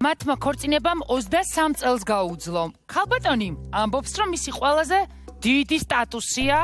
მათმა ქორწინებამ 23 წელს გაუძლო. ქალბატონი ამბობს, რომ მისი ყველაზე დიდი სტატუსია,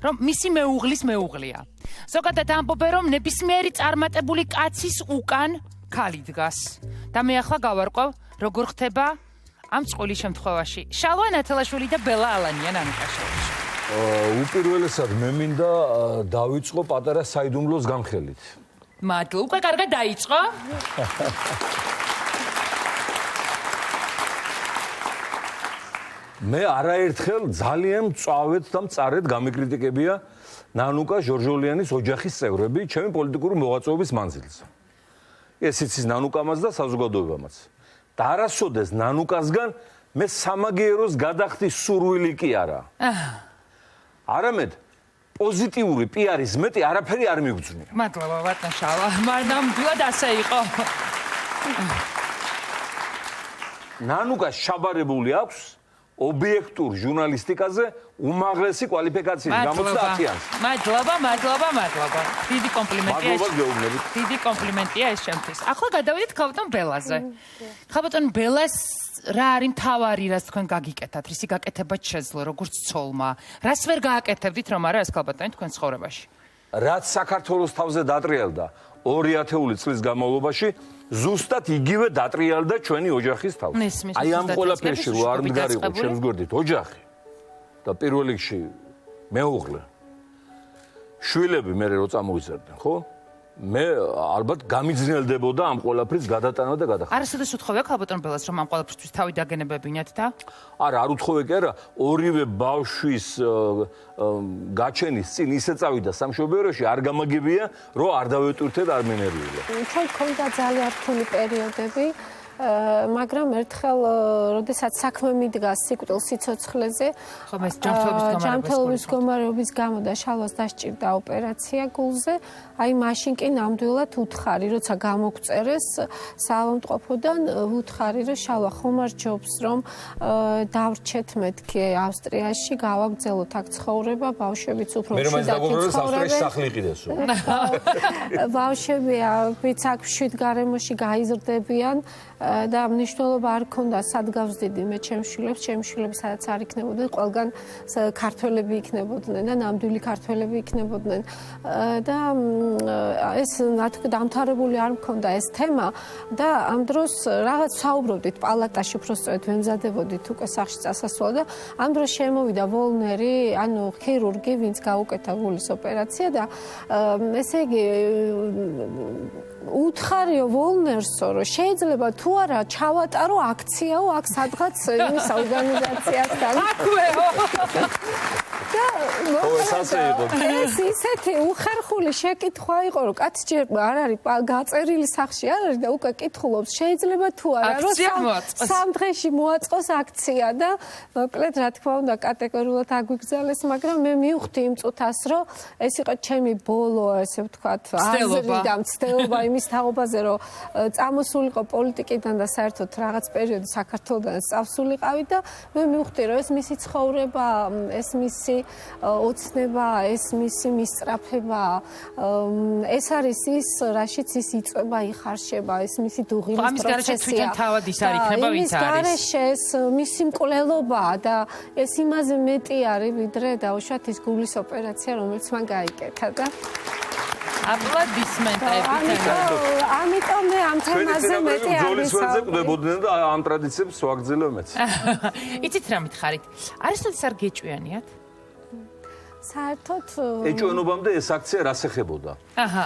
რომ მისი მეუღლის მეუღლია. ზოგადად ამბობენ, რომ ნებისმიერი წარმატებული კაცის უკან ქალი დგას. და მე ახლა გავარკვევ, როგორ ხდება ამ წყვილი შემთხვევაში. შალვა ნათელაშვილი და ბელა ალანია ნანუკაშევიჩი. უპირველესად მე მინდა დავიწყო პატარა საიდუმლოს განხელით. მადლობა, უკვე კარგად დაიწყო. მე არაერთხელ ძალიან მწვავედ და მწარედ გამიკრიტიკებია ნანუკა ჟორჟოლიანის ოჯახის წევრები ჩემი პოლიტიკური მოღვაწეობის მანძილზე. ეს იცის ნანუკამაც და საზოგადოებამაც. და არასოდეს ნანუკასგან მე სამაგიეროს გადახდის სურვილი კი არა. არამედ პოზიტიური პიარის მეტი არაფერი არ მიგძვნია. მადლობა ბატონ შალვა, ნამდვილად ასე იყო. ნანუკას შაბარებული აქვს ობიექტურ ჟურნალისტიკაზე უმაღლესი კვალიფიკაციის გამოცდა 10-იანს. მადლობა. დიდი კომპლიმენტია. მადლობა გეუბნებით. დიდი კომპლიმენტია ეს ჩემთვის. ახლა გადავიდეთ ქალბატონ ბელაზე. ქალბატონ ბელას რა არის მთავარი, რაც თქვენ გაგიკეთათ, რისი გაკეთებაც შეძლო, როგორც ცოლმა? რას ვერ გააკეთებდით, რომ არა ეს ქალბატონი თქვენ ცხოვრებაში? რაც საქართველოს თავზე დატრიალდა 2000 წლის განმავლობაში, ზუსტად იგივე დატრიალდა ჩვენი ოჯახის თავზე. აი ამ ყველაფერში რო არ მდგარიყო ჩემს გვერდით ოჯახი და პირველ რიგში მეუღლე, შვილები მე რო წამოვიზარდნენ, ხო? მე ალბათ გამიძნელდებოდა ამ ყველაფრის გადატანა და გადახდა. არასოდეს უთხოვია ქალბატონ ბელას, რომ ამ ყველაფრისთვის თავი დაგენებებინათ და? არა, არ უთხოვე კი არა, ორივე ბავშვის გაჩენის წინ ისე წავიდა სამშობლოში, არ გამაგებია, რომ არ დავეტვირთეთ არმენერიულად. ჩვენ გქონდა ძალიან რთული პერიოდები, მაგრამ ერთხელ, როდესაც საქმე მიდგა სიკვდილ სიცოცხლეზე, ჯანმრთელობის მდგომარეობის გამო და შალვას დასჭირდა ოპერაცია გულზე, აი მაშინ კი ნამდვილად უთხარი, როცა გამოგწერეს საავადმყოფოდან, უთხარი, რომ შალვა ხომ არ ჯობს, რომ დავრჩეთ მეთქი ავსტრიაში, გავაგრძელოთ აქ ცხოვრება, ბავშვებიც უფრო მშვიდად ცხოვრობენ. ბავშვები ვიც აქ მშვიდ გარემოში გაიზრდებიან და მნიშვნელობა არ ქონდა სად გავსდიდი მე ჩემს შვილებს სადაც არ იქნებოდნენ, ყველგან ქართველები იქნებოდნენ და ნამდვილი ქართველები იქნებოდნენ და ეს დამთავრებული არ მქონდა ეს თემა და ამ დროს რაღაც საუბრობდით პალატაში, უბრალოდ ვემზადებოდით უკვე სახლში წასასვლა და ამ დროს შემოვიდა ვოლნერი, ანუ ქირურგი, ვინც გაუკეთა გულის ოპერაცია და ესე იგი უთხარიო ვოლნერსო, რომ შეიძლება თუ არა ჩავატარო აქციაო აქ სადღაც იმის ორგანიზაციასთან. აქვეო. ეს ისეთი უხერხული შეკითხვა იყო, რომ კაცი ჯერ არ არის გაწერილი სახში არ არის და უკვე კითხულობს, შეიძლება თუ არა რომ სამ დღეში მოაწყოს აქცია და მოკლედ რა თქმა უნდა კატეგორიულად აგვიგზავნეს, მაგრამ მე მივხვდი იმ წუთას, რომ ეს იყო ჩემი ბოლო, ესე ვთქვათ, აზრი და მცდელობა იმის თაობაზე, რომ წამოსულიყო პოლიტიკიდან და საერთოდ რაღაც პერიოდი საქართველოდან წავსულიყავი და მე მივხვდი, რომ ეს მისი ცხოვრება, ეს მისი ოცნება, ეს მისი მისწრაფება, ეს არის ის, რაშიც ის იწვება, იხარშება, ეს მისი დუღილის პროცესია. იმის გარეშე ეს მისი მკვლელობა და ეს იმაზე მეტი არის, ვიდრე დაუშვათ ის გულის ოპერაცია, რომელიც მან გაიკეთა და აპლოდისმენტები. ამიტომ მე ამ თემაზე მეტი არ ვისაუბრებოდნენ და ამ ტრადიციებს ვაგრძელებ მეც. იცით რა მითხარით? არასოდეს არ გეჭვიანიათ? საერთოდ ეჭვენობამდე ეს აქცია რას ეხებოდა? აჰა.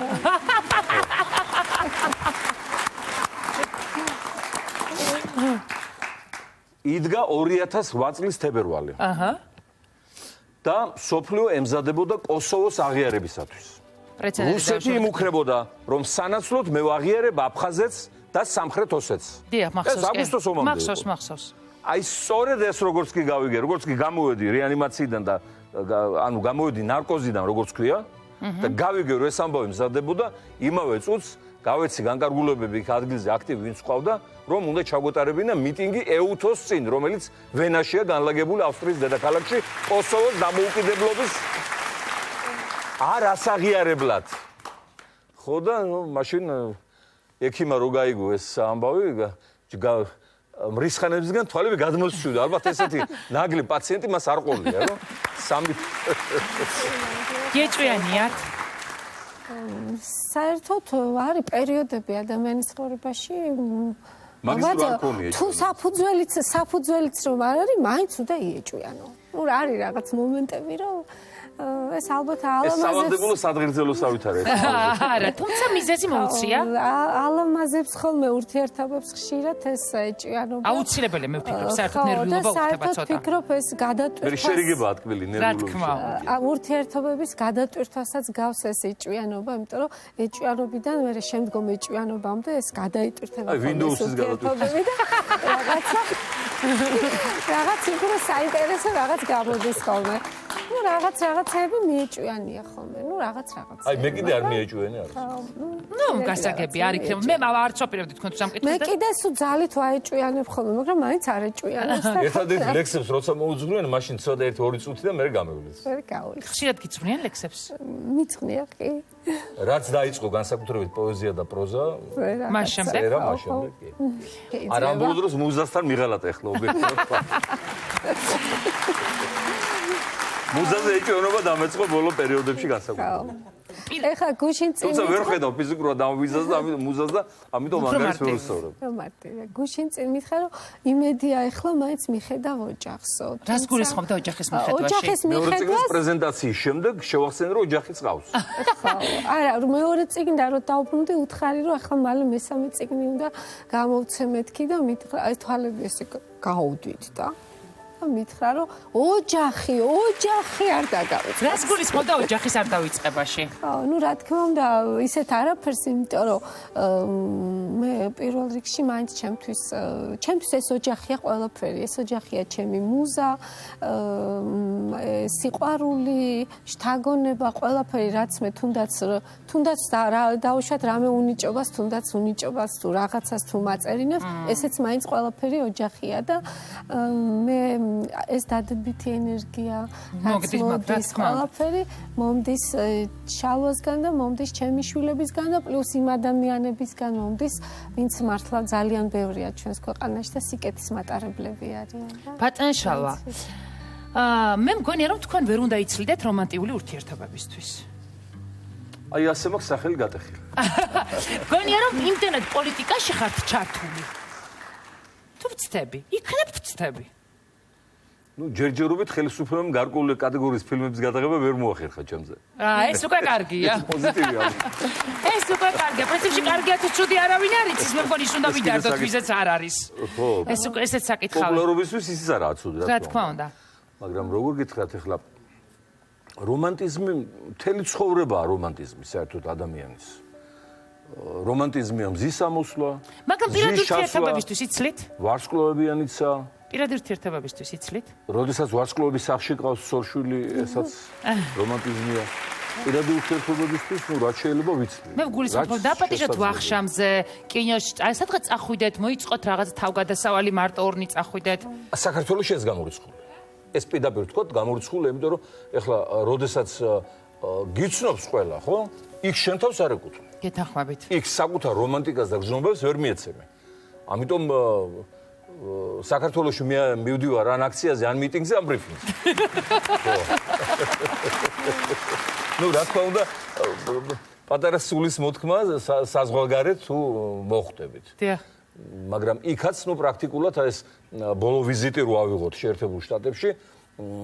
იდგა 2008 წლის თებერვალი. აჰა. და სოფლიო ემზადებოდა კოსოვოს აღიარებისათვის. რუსეთი იმუქრებოდა, რომ სანაცვლოდ მე ვაღიარებ აფხაზეთს და სამხრეთ ოსეთს. დიახ, მახსოვს. აგვისტოს ომამდე. მახსოვს. აი სწორედ ეს როგორც კი გავიგე, როგორც კი გამოვედი რეანიმაციიდან და ანუ გამოვედი ნარკოზიდან, როგორც ქვია, და გავიგე, რომ ეს ამბავი მზადდებოდა, იმავე წუთს გავეცი განკარგულებები იქ ადგილზე აქტივი ვინც ყავდა, რომ უნდა ჩაგვეტარებინა მიტინგი ეუთოს წინ, რომელიც ვენაშია განლაგებული ავსტრიის დედაქალაქში, კოსოვოს დამოუკიდებლობის არ ასაღიარებლად. ხო და მაშინ ექიმა რო გაიგო ეს ამბავი, მრისხანებისგან თვალები გადმოსცვიდა. ალბათ ესეთი ნაგლი პაციენტი მას არ ყოლია, რომ სამი გეჭვიანიათ? საერთოდ არის პერიოდები ადამიანის ცხოვრებაში, თუ საფუძველიც რომ არ არის, მაინც უნდა იეჭვიანო. არის რაღაც მომენტები, რომ ეს ალბათ ეს სავალდებულო სადღერძელოსავით არის. არა, თუმცა მიზეზი მოუწია. ალამაზებს ხოლმე ურთიერთობებს ხშირად ეს ეჭვიანობა. აუცილებელია მე ვფიქრობ, საერთოდ ნერვიულობა უხდება ცოტა. ვფიქრობ ეს გადატვირთვა. მე შერიგებაა თქმილი ნერვიულობა. ურთიერთობების გადატვირთვასაც გავს ეს ეჭვიანობა, იმიტომ რომ ეჭვიანობიდან მე შემდგომ ეჭვიანობამდე ეს გადაიტვირთება. აი Windows-ის გადატვირთვა. რაღაც უფრო საინტერესო რაღაც გამოდის ხოლმე. ну რაღაცები მიეჭვიანია ხოლმე. ну რაღაც. აი მე კიდე არ მიეჭვიანი არა. ну გასაგები არ იქნება. მე არც ვაპირებდი თქვენ სამკითხველს. მე კიდე სულ ძალით ვაეჭვიანებ ხოლმე, მაგრამ მაინც არ ეჭვიანებს. ერთადერთი ლექსებს როცა მოუძღვრიან, მაშინ ცოტა 1-2 წუთი და მე გავევლეს. ვერ გავლის. ხშირად გიწვნიან ლექსებს? მიწყნია კი. რაც დაიწყო განსაკუთრებით პოეზია და პროზა, მას შემდეგ კი. არა ამ ბოლო დროს მუზასთან მიღალატ ეხლა ობიექტურად. მუზაზე ეჭვიანობა დამეწყო ბოლო პერიოდებში განსაკუთრებით. ეხლა გუშინ წინ თუმცა ვერ ხედავ ფიზიკურად ამ ვიზას და მუზას და ამიტომ მაგარის ვერ ვსწავლებ. მარტივია. გუშინ წინ მითხრა რომ იმედია ეხლა მაინც მიხედავ ოჯახსო. რას გულისხმობ და ოჯახის მიხედვაში? ოჯახის მეორე წიგნის პრეზენტაციის შემდეგ შევახსენე რომ ოჯახიც ყავს. არა, მეორე წიგნიდან რომ დავბრუნდი უთხარი რომ ახლა მალე მესამე წიგნი უნდა გამოვცე მეთქი და მითხრა აი თვალები ესე გაუდვით და მითხრა რომ ოჯახი არ დაგავიწყე. რას გულისხმობ და ოჯახის არ დავიწყებაში? ну რა თქმა უნდა ისეთ არაფერს, იმიტომ რომ მე პირველ რიგში მაინც ჩემთვის ეს ოჯახია ყველაფერი. ეს ოჯახია ჩემი მუზა, სიყვარული, შთაგონება, ყველაფერი, რაც მე თუნდაც დავუშვათ რამე უნიჭობას, თუნდაც უნიჭობას თუ რაღაცას თუ მაწერინებს, ესეც მაინც ყველაფერი ოჯახია და მე ეს დადებითი ენერგია, მოდის ყველაფერი, მომდის შალვასგან და მომდის ჩემი შვილებისგან და პლუს იმ ადამიანებისგან მომდის, ვინც მართლა ძალიან ბევრია ჩვენს ქვეყანაში და სიკეთის მატარებლები არიან. ბატონ შალვა, მე მგონია რომ თქვენ ვერ უნდა იცლიდეთ რომანტიული ურთიერთობებისთვის. აი ასე მაქვს სახელი გატეხილი. მგონია რომ იმდენად პოლიტიკაში ხართ ჩართული. თუ ვწდები, იქნებ ვწდები. ну ჯერჯერობით ხელისუფლებამ გარკვეული კატეგორიის ფილმების გადაღება ვერ მოახერხა ჩემზე. ეს უკვე კარგია. პოზიტივია. ეს უკვე კარგია. პრინციპში კარგია თუ ცუდი არავინ არ იცის, მე მგონი უნდა ვიდარდოთ ვიზეც არ არის. ხო. ეს უკვე ესეც საკითხავია. პოპულარობისთვის ისიც არაა ცუდი რა თქმა უნდა. მაგრამ როგორ გითხრათ ახლა რომანტიზმი მთელი ცხოვრებაა რომანტიზმი საერთოდ ადამიანის. რომანტიზმია მზის ამოსვლა. მაგრამ პირადი ურთიერთობებისთვის იცლით? ვარსკვლავებიანიცა. პირადი ურთიერთობებისთვის იცლით? როდესაც ვარსკვლავების სახში ყავს სორშვილი, ესაც რომანტიზმია. პირადი ურთიერთობებისთვის, ну, რაც შეიძლება ვიცლი. მე ვგულისხმობ დაპატიჟოთ ვახშამზე, კინოში, აი სადღაც წახვიდეთ, მოიწყოთ რაღაც თავგადასავალი მარტო ორნი წახვიდეთ. საქართველოს ეს გამორიცხული. ეს პირდაპირ ვთქვათ, გამორიცხული, იმიტომ რომ ეხლა როდესაც გიცნობს ყველა, ხო? იქ შენ თავს არ ეკუთვნი. გეთანხმებით. იქ საკუთარ რომანტიკას და გრძნობებს ვერ მიეცემე. ამიტომ საქართველოში მე მივდივარ ან აქციაზე, ან მიტინგზე, ან ბრიფინგზე. ну, რა თქმა უნდა, პატარა სულის მოთქმა საზღვარგარეთ თუ მოხვდებით. დიახ. მაგრამ იქაც, ну, პრაქტიკულად ეს ბოლო ვიზიტი რო ავიღოთ შეერთებულ შტატებში,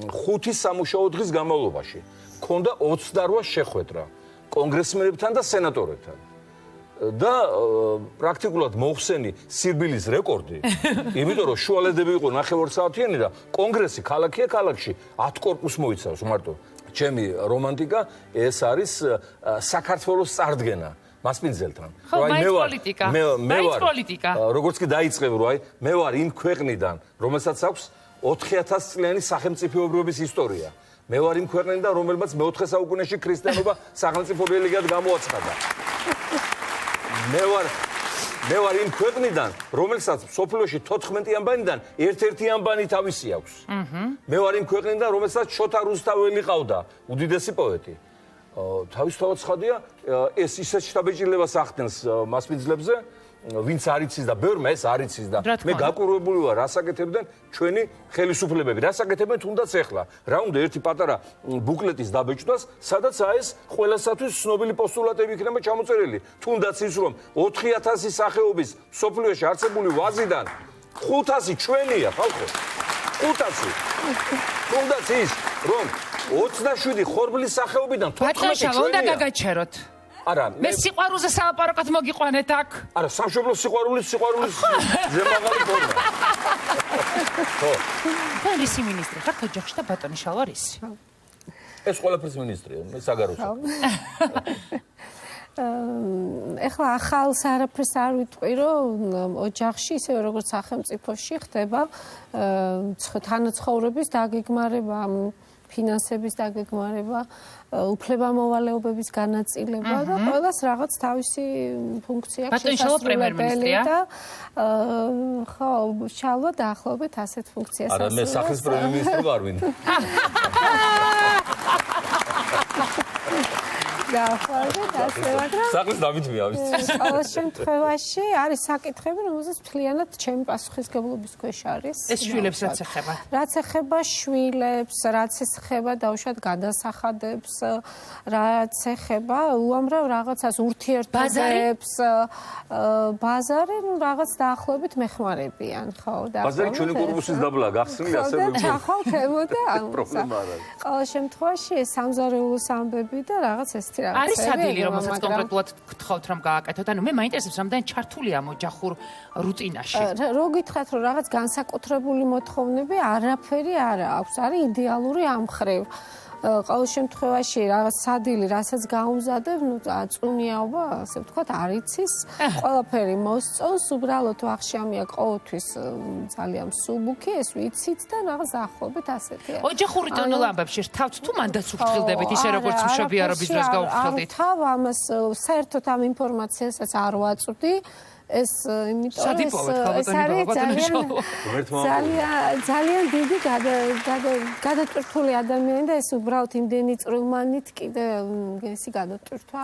5 სამუშაო დღის განმავლობაში ქონდა 28 შეხვედრა კონგრესმენებთან და სენატორებთან. და პრაქტიკულად მოხსენი სირბილის რეკორდი, იმიტომ რომ შუალედები იყო 9 საათიანი და კონგრესი ქალაქია ქალაქში 10 კორპუსს მოიცავს მარტო. ჩემი რომანტიკა ეს არის საქართველოს წარდგენა მასპინძელთან. მე ვარ პოლიტიკა. როგორც კი დაიწყებ რო აი მე ვარ იმ ქვეყნიდან, რომელსაც აქვს 4000 წლიანი სახელმწიფოებრიობის ისტორია. მე ვარ იმ ქვეყნიდან, რომელმაც მე-4 საუკუნეში ქრისტიანობა სახელმწიფო რელიგიად გამოაცხადა. მე ვარ იმ ქვეყნიდან, რომელსაც სოფლოში 14 ამბანიდან ერთ-ერთი ამბანი თავისი აქვს. მე ვარ იმ ქვეყნიდან, რომელსაც შოთა რუსთაველი ყავდა, უდიდესი პოეტი. თავისთავად ცხადია, ეს ისეთ შთაბეჭდილებას ახდენს მასპინძლებზე, ვინც არ იცის და ბევრმა ეს არ იცის და მე გაკურვებული ვარ რას აკეთებდნენ ჩვენი ხელისუფლებები რას აკეთებენ თუნდაც ეხლა რა უნდა ერთი პატარა ბუკლეტის დაბეჭდას სადაც ეს ყველასათვის ცნობილი პოსტულატები იქნება ჩამოწერილი თუნდაც ის რომ 4000 სახეობის სოფლიოში არსებული ვაზიდან 500 ჩვენია ხალხო 500 თუნდაც ის რომ 27 ხორბლის სახეობიდან 14 ჩვენია უნდა გაგაჩეროთ არა მე სიყვარულზე სალაპარაკად მოგიყვანეთ აქ არა სამშობლოს სიყვარულის ზემაღალი ფორმა ხო პოლიციის მინისტრი ხართ ოჯახში და ბატონი შალვარისი ეს ყველაფრის მინისტრია მე საგაროსო ეხლა ახალს არაფერს არ ვიტყვი რომ ოჯახში ისევე როგორც სახელმწიფოში ხდება თანაცხოვრების დაგეგმარება ფინანსების დაგეგმარება უფლებამოვალეობების განაწილება და ყველას რაღაც თავისი ფუნქცია აქვს შესაძლებელი და ხო შალვა დაახლოებით ასეთ ფუნქციას არა მე სახლის პრემიერ-მინისტრი ვარ ვინ დაახლოებით ასე მაგრამ სახლის დავითმია ვიცი ყოველ შემთხვევაში არის საკითხები რომელსაც მთლიანად ჩემი პასუხისმგებლობის ქვეშ არის ეს შვილებს რაც ეხება შვილებს რაც ეხება დაუშვათ გადასახადებს რაც ეხება უამრავ რაღაცას ურთიერთობებს ბაზარი რაღაც დაახლოებით მეხმარებიან ხო ბაზარი ჩვენი კორპუსის დაბლა გახსნილი ასე ჩახვალთ ემოდა პრობლემა არ არის ყოველ შემთხვევაში ეს სამზარეულოს ამბები და რაღაც ეს არის ადილი რომელსაც კონკრეტულად გთხოვთ რომ გააკეთოთ ანუ მე მაინტერესებს რამდენი ჩართულია ოჯახურ რუტინაში რო გითხრათ რომ რაღაც განსაკუთრებული მოთხოვნები არაფერი არ აქვს არის იდეალური ამხრივ ყოველ შემთხვევაში რაღაც სადილი რასაც გაუმზადებ ნუ წუნიაობა ასე ვთქვათ არ იცის ყველაფერი მოსწონს უბრალოდ ვახშამია ყოველთვის ძალიან მსუბუქი ეს ვიცით და რაღაც დაახლოებით ასეთია ოჯახური ტონულ ამბებში რთავთ თუ მანდაც უფრთხილდებით ისე როგორც მშობიარობის დროს გაუფრთხილდით თავ ამას საერთოდ ამ ინფორმაციასაც არ ვაწვდი ეს იმიტომ ეს არის ძალიან დიდი გადატვირთული ადამიანი და ეს უბრალოდ იმდენი წვრილმანით კიდე გესი გადატვირთვა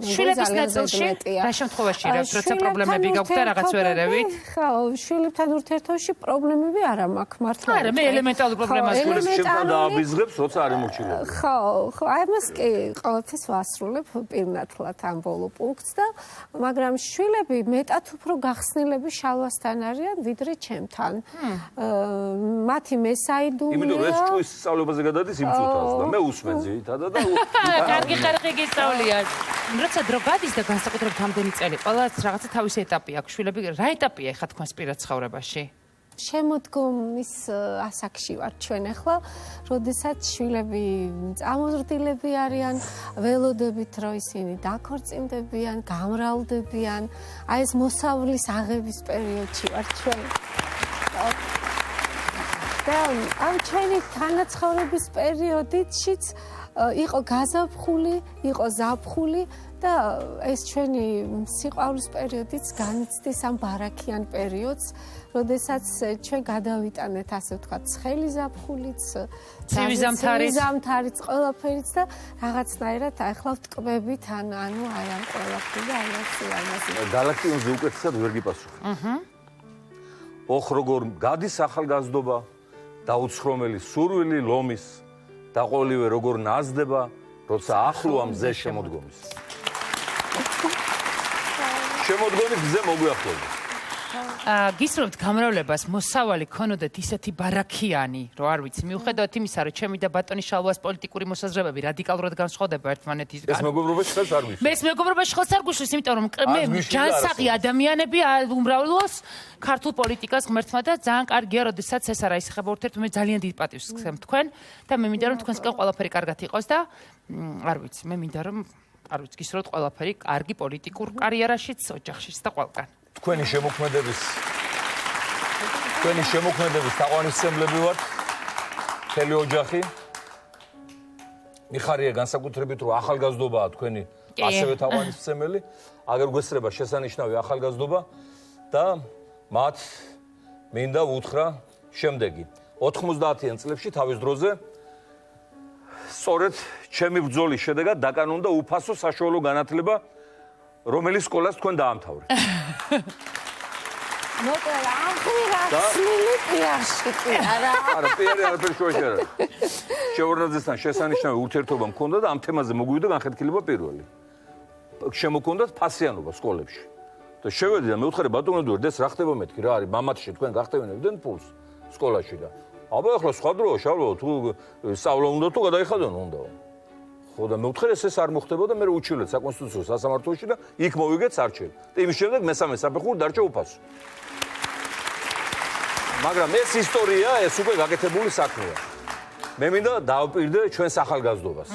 შვილების ნაწილში რა შემთხვევაში როცა პრობლემები გაქვთ და რაღაც ვერ ერევით ხო შვილებთან ურთიერთობაში პრობლემები არ მაქვს მართლა არა მე ელემენტარულ პრობლემას შვილებთან დააბიზღებს როცა არ იმოჩილებს ხო აი მას კი ყოველთვის ვასრულებ პირნათლად ამ ბოლო პუნქტს და მაგრამ შვილები მეტად უფრო გახსნილები შალვასთან არიან ვიდრე ჩემთან. მათი მესაიდუმია. იმიტომ რომ ეს ჩვენს სწავლებაზე გადადის იმ წუთას და მე usmen ძირითადად და კარგი ხერხი გისწავლიან. როცა დრო გადის და განსაკუთრებით ამდენი წელი, ყველას რაღაცა თავისი ეტაპი აქვს. შვილები რა ეტაპია ეხლა თქვენს პირად ცხოვრებაში? შემოდგომის ასაკში ვარ ჩვენ ახლა, როდესაც შვილები წამოზრდილები არიან, ველოდებით რომ ისინი დაქორწინდებიან, გამრავლდებიან, აი ეს მოსავლის აღების პერიოდში ვარ ჩვენ. და ამ ჩვენი თანაცხოვრების პერიოდითშიც იყო გაზაფხული, იყო ზაფხული და ეს ჩვენი სიყვარულის პერიოდიც განიცდის ამ ბარაქიან პერიოდს, როდესაც ჩვენ გადავიტანეთ ასე ვთქვათ ცხელი ზაფხულიც, ცივი ზამთარიც, ყველაფერიც და რაღაცნაირად ახლა ვტკბებით ანუ აი ამ ყველაფერი და აი ამაზე. გალაქტიონზე უკეთესად ვერ გიპასუხე. ოხ როგორ გადის ახალგაზრდობა, დაუცხრომელი სურვილი ლომის, დაყოლივე როგორ ნაზდება, როცა ახლოა მზე შემოდგომის. შემოდგომის მზე მოგვიახლოვდა. გისურვებთ გამრავლებას მოსავალი ქონოდეთ ისეთი ბარაქიანი, რომ არ ვიცი, მიუხედავად იმისა, რომ ჩემი და ბატონი შალვას პოლიტიკური მოსაზრებები რადიკალურად განსხვავდება ერთმანეთისგან. ეს მეგობრობაში ხელს არ გვიშლის. მე ეს მეგობრობაში ხელს არ გვიშლის, იმიტომ რომ მე ჯანსაღი ადამიანები უმრავლოს ქართულ პოლიტიკას ღმერთმა და ძალიან კარგია, როდესაც ეს არა ისეხება ურთიერთობა, მე ძალიან დიდ პატივს გსცემ თქვენ და მე მინდა რომ თქვენსკენ ყველაფერი კარგად იყოს და არ ვიცი, მე მინდა რომ არ ვიცი, გისურვებთ ყველაფერი კარგი პოლიტიკურ კარიერაშიც, ოჯახშიც და ყველგან. თქვენი შემოქმედების თაყვანისმცემლები ვართ, მთელი ოჯახი. მიხარია განსაკუთრებით, რომ ახალგაზრდობაა თქვენი ასევე თაყვანისმცემელი. აგერ გვესწრება შესანიშნავი ახალგაზრდობა და მათ მინდა უთხრა შემდეგი. 90-იან წლებში თავის დროზე სწორედ ჩემი ბრძოლის შედეგად დაკანონდა უფასო საშუალო განათლება რომელი სკოლას თქვენ დაამთავრეთ? მოკლედ ამხრივ პირაში კი არა. არა, პირი არაფერი შუაში არ არის. შეურნაძესთან შესანიშნავი ურთიერთობა მქონდა და ამ თემაზე მოგვივიდა განხეთქილება პირველი. შემოქონდათ ფასიანობა სკოლებში. და შევედი და მეუთხარი ბატონო დურდეს რა ხდება მეთქი რა არის მამათში თქვენ გახტევინებდნენ ფულს სკოლაში და აბა ახლა სხვა დროა შავლო თუ სწავლა უნდა თუ გადაიხადონ უნდა. ხო და მეუთხარი ეს არ მოხდებოდა მე უჩივლეთ საკონსტიტუციო სასამართლოში და იქ მოვიგეთ სარჩელი. და იმის შემდეგ მესამე საფეხური დარჩა უფასო. მაგრამ ეს ისტორია ეს უკვე გაკეთებული საქმეა. მე მინდა დავპირდე ჩვენს ახალგაზრდობას.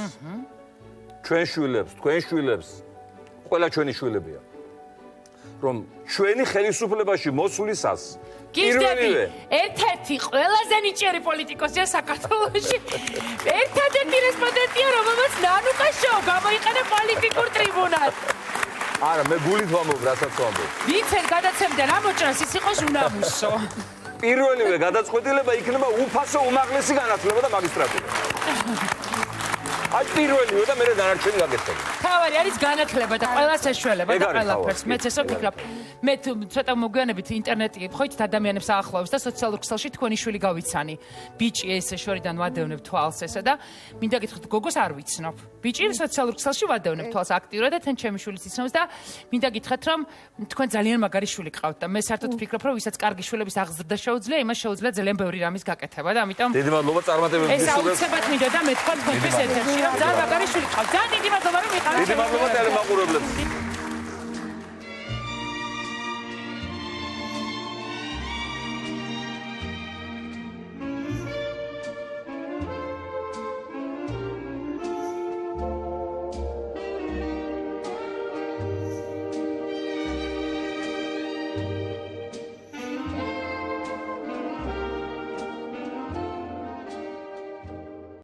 ჩვენ შვილებს, თქვენ შვილებს, ყველა ჩვენი შვილებია. რომ ჩვენი ხელისუფლებაში მოსვლისას პირველივე ერთ-ერთი ყველაზე ნიჭიერი პოლიტიკოსია საქართველოში. ერთადერთი რესპონდენტია, რომელმაც ნანუკა შოუ გამოიყენა პოლიტიკურ ტრიბუნად. არა, მე გულით ვამბობ, რასაც ვამბობ. ვიცენ გადაცემიდან ამოჭრას ის იყოს უნამუსო. პირველივე გადაწყვეტილება იქნება უფასო უმაღლესი განათლება და მაგისტრატურა. აი პირველივე და მე დანარჩენი გაკეთდება. თავარი არის განათლება და ყველას ეშველება და ყველაფერს. მეც ესო ვფიქრობ. მე ცოტა მოგვიანებით ინტერნეტი ხოით ადამიანებს აახლოვებს და სოციალურ ქსელში თქვენი შვილი გავიცანი. ბიჭი ესე შორიდან ვადევნებ თვალს ესა და მინდა გითხრათ გოგოს არ ვიცნობ. ბიჭი სოციალურ ქსელში ვადევნებ თვალს აქტიურად და თან ჩემი შვილიც იცნობს და მინდა გითხრათ რომ თქვენ ძალიან მაგარი შვილი ყავთ და მე საერთოდ ვფიქრობ რომ ვისაც კარგი შვილების აღზრდა შეუძლია იმას შეუძლია ძალიან ბევრი რამის გაკეთება და ამიტომ დიდი მადლობა წარმატებებს ეს აუცილებლად მინდა და მე თქვა თქვენთვის ეთერში რომ ძალიან მაგარი შვილი ყავთ. ძალიან დიდი მადლობა რომ იყავით. დიდი მადლობა ტელემაყურებლებს.